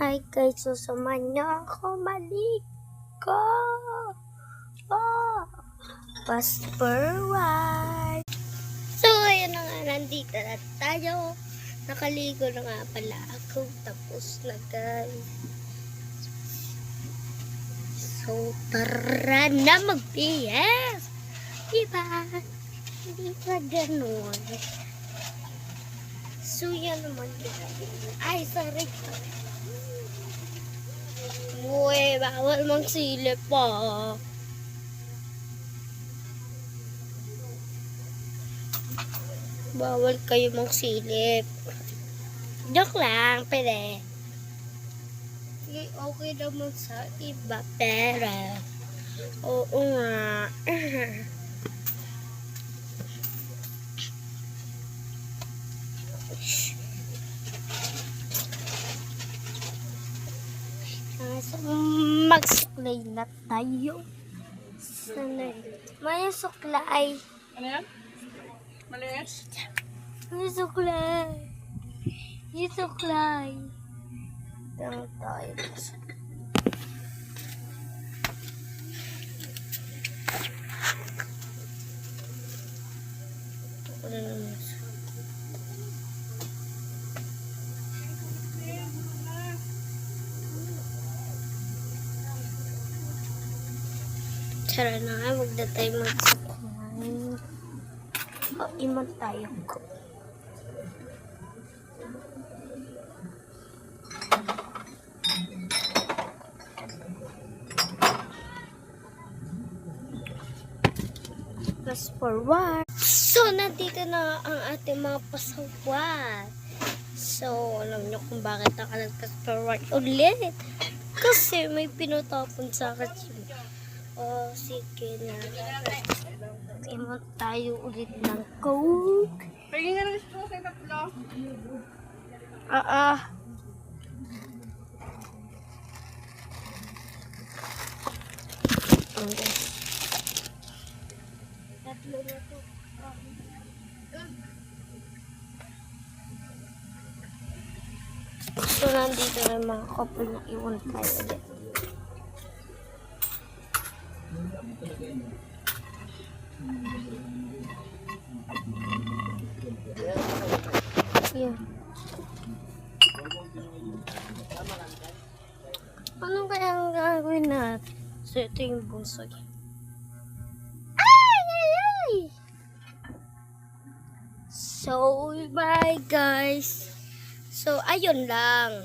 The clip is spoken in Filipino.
Hi guys, so samahan niyo ako maligo. Oh, fast forward. So, ayun na nga, nandito na tayo. Nakaligo na nga pala ako. Tapos na guys. So, tara na mag-BS. Diba? Hindi pa ganun. So, yan naman yun. Ay, sorry. Uy, bawal magsilip pa. Bawal kayo magsilip. Joke lang, pwede. Okay naman sa iba, pero oo nga. So, mag-suklay na tayo. Sanay. May suklay. Ano yan? Maliit? May suklay. May suklay. Tama tayo. Tara na nga, wag na tayo magsuklay. O, iman tayo ko. Fast forward. So, nandito na ang ating mga pasawat. So, alam nyo kung bakit ako nag-fast forward ulit. Kasi may pinutapon sa akin. O, sige na. Imot tayo ulit ng Coke. Pagin nga ng straw sa tatlo. Okay. Tatlo na to. So, nandito na yung mga couple na iwan tayo ulit. Yeah. Ano kaya ang gagawin natin? So, ito yung bunso niya. Ay! Ay! Ay! So, bye guys. So, ayun lang.